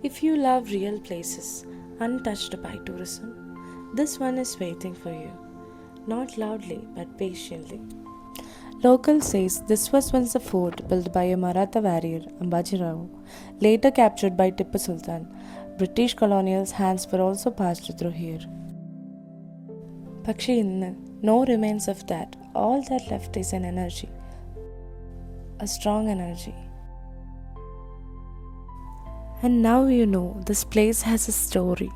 If you love real places, untouched by tourism, this one is waiting for you. Not loudly, but patiently. Local says this was once a fort built by a Maratha warrior, Ambaji Rao, later captured by Tipu Sultan. British colonials' hands were also passed through here. പക്ഷേ ഇന്ന് no remains of that. All that left is an energy. A strong energy. And now you know this place has a story.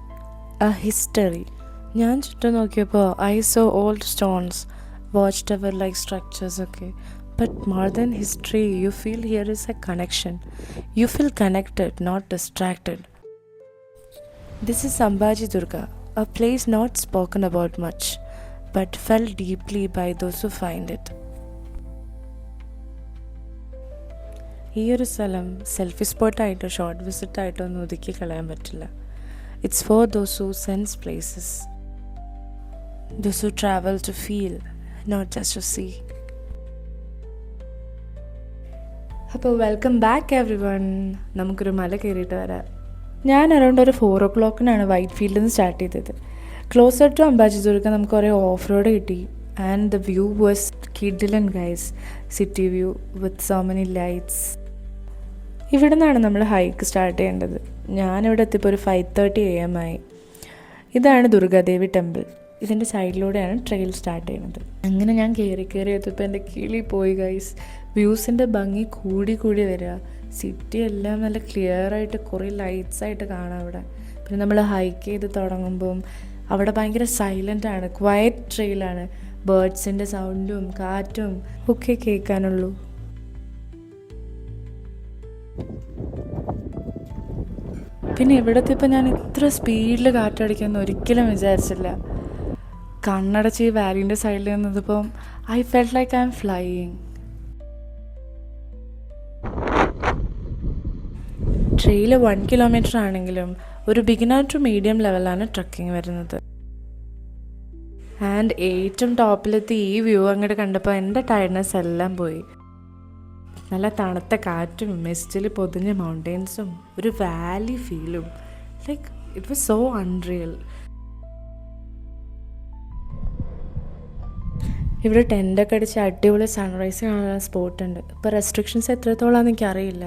A history. ഞാൻ ചുറ്റും നോക്കിയപ്പോൾ I saw old stones, watchtower like structures, okay. But more than history, you feel here is a connection. You feel connected, not distracted. This is Ambaji Durga, a place not spoken about much, but felt deeply by those who find it. ഈ ഒരു സ്ഥലം selfie സ്പോട്ടായിട്ടോ short വിസിറ്റായിട്ടോ ഒന്നും ഒതുക്കി കളയാൻ പറ്റില്ല. It's for those who sense places, those who travel to feel, not just to see. അപ്പോൾ welcome back everyone. നമുക്കൊരു മല കയറിയിട്ട് വരാം. ഞാൻ അറൗണ്ട് ഒരു 4 o'clock വൈറ്റ് ഫീൽഡിൽ നിന്ന് സ്റ്റാർട്ട് ചെയ്തത്. ക്ലോസർ ടു അംബാജി ദുർഗ നമുക്ക് കുറേ ഓഫ് റോഡ് കിട്ടി. ആൻഡ് ദ വ്യൂ വാസ് കിഡിലൻ guys. City view with so many lights. ഇവിടെ നിന്നാണ് നമ്മൾ ഹൈക്ക് സ്റ്റാർട്ട് ചെയ്യേണ്ടത്. ഞാനിവിടെ എത്തിയപ്പോൾ ഒരു 5:30 AM ആയി. ഇതാണ് ദുർഗാദേവി ടെമ്പിൾ. ഇതിൻ്റെ സൈഡിലൂടെയാണ് ട്രെയിൽ സ്റ്റാർട്ട് ചെയ്യുന്നത്. അങ്ങനെ ഞാൻ കയറി എത്തിയപ്പോൾ എൻ്റെ കിളി പോയി ഗൈസ്. വ്യൂസിൻ്റെ ഭംഗി കൂടി വരിക. സിറ്റി എല്ലാം നല്ല ക്ലിയർ ആയിട്ട് കുറേ ലൈറ്റ്സ് ആയിട്ട് കാണാം അവിടെ. പിന്നെ നമ്മൾ ഹൈക്ക് ചെയ്ത് തുടങ്ങുമ്പം അവിടെ ഭയങ്കര സൈലൻ്റ് ആണ്, ക്വയറ്റ് ട്രെയിലാണ്. ബേർഡ്സിൻ്റെ സൗണ്ടും കാറ്റും ഒക്കെ കേൾക്കാനുള്ളൂ. പിന്നെ ഇവിടുത്തെ ഇപ്പം ഞാൻ ഇത്ര സ്പീഡിൽ കാറ്റടിക്കുമെന്ന് ഒരിക്കലും വിചാരിച്ചില്ല. കണ്ണടച്ച് ഈ വാലിൻ്റെ സൈഡിൽ നിന്നതിപ്പം I felt like I am flying. Trail 1 kilometer ആണെങ്കിലും ഒരു ബിഗിനർ ടു മീഡിയം ലെവലാണ് ട്രക്കിംഗ് വരുന്നത്. ആൻഡ് ഏറ്റവും ടോപ്പിലെത്തി ഈ വ്യൂ അങ്ങോട്ട് കണ്ടപ്പോൾ എൻ്റെ ടയർഡ്നെസ് എല്ലാം പോയി. നല്ല തണുത്ത കാറ്റും മിസ്റ്റിൽ പൊതിഞ്ഞ മൗണ്ടെയ്ൻസും ഒരു വാലി ഫീലും, like it was so unreal. ഇവിടെ ടെൻ്റൊക്കെ അടിച്ച് അടിപൊളി സൺറൈസ് കാണാനുള്ള സ്പോട്ടുണ്ട്. ഇപ്പോൾ റെസ്ട്രിക്ഷൻസ് എത്രത്തോളാണെന്ന് എനിക്കറിയില്ല.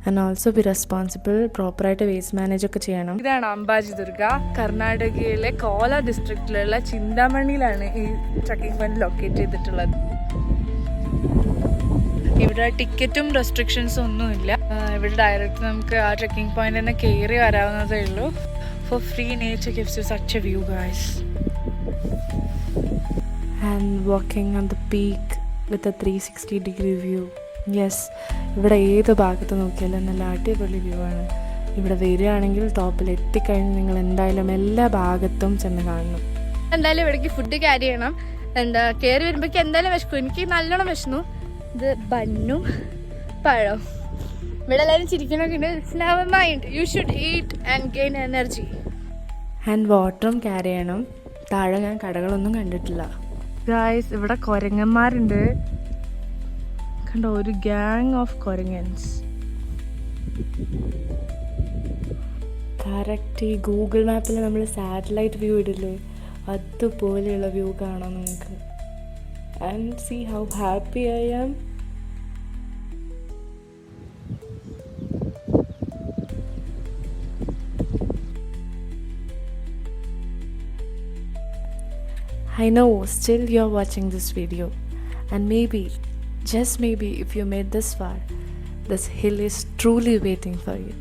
ആൻഡ് ഓൾസോ ബി റെസ്പോൺസിബിൾ, പ്രോപ്പറായിട്ട് വേസ്റ്റ് മാനേജ് ഒക്കെ ചെയ്യണം. ഇതാണ് അംബാജി ദുർഗ. കർണാടകയിലെ കോല ഡിസ്ട്രിക്റ്റിലുള്ള ചിന്താമണിയിലാണ് ഈ ട്രക്കിംഗ് പോയിന്റ് ലൊക്കേറ്റ് ചെയ്തിട്ടുള്ളത്. ഇവിടെ ടിക്കറ്റും റെസ്ട്രിക്ഷൻസും ഒന്നുമില്ല. ഇവിടെ ഡയറക്റ്റ് നമുക്ക് ആ ട്രക്കിംഗ് പോയിന്റ് തന്നെ കയറി വരാവുന്നതേ ഉള്ളൂ. Four free nature gives you such A view guys. And walking on the peak with a 360-degree view. Yes, ഇവിടെ ഏത് ഭാഗത്ത് നോക്കിയാലും നല്ല അടിപൊളി വ്യൂ ആണ്. ഇവിടെ വരികയാണെങ്കിൽ ടോപ്പിൽ എത്തിക്കഴിഞ്ഞ് നിങ്ങൾ എന്തായാലും എല്ലാ ഭാഗത്തും ചെന്ന് കാണണം. എന്തായാലും ഇവിടേക്ക് ഫുഡ് ക്യാരി ചെയ്യണം. കയറി വരുമ്പോഴേക്ക് എന്തായാലും വിശക്കും. എനിക്ക് നല്ലോണം വിശന്നു. ഇത് ബന്നും പഴം. ഇവിടെ എല്ലാവരും ചിരിക്കണമൊക്കെ ഉണ്ട്. It's never mind, you should eat and gain energy. And വാട്ടറും ക്യാരി ചെയ്യണം. താഴെ ഞാൻ കടകളൊന്നും കണ്ടിട്ടില്ല ഗായ്സ്. ഇവിടെ കുരങ്ങന്മാരുണ്ട് കണ്ടോ, ഒരു ഗ്യാങ് ഓഫ് കൊരങ്ങൻസ്. കറക്റ്റ് ഈ ഗൂഗിൾ മാപ്പിൽ നമ്മൾ സാറ്റലൈറ്റ് വ്യൂ ഇടില്ലേ, അതുപോലെയുള്ള വ്യൂ കാണാം നമുക്ക്. And see how happy I am. I know still you're watching this video, and maybe, just maybe, if you made this far, this hill is truly waiting for you.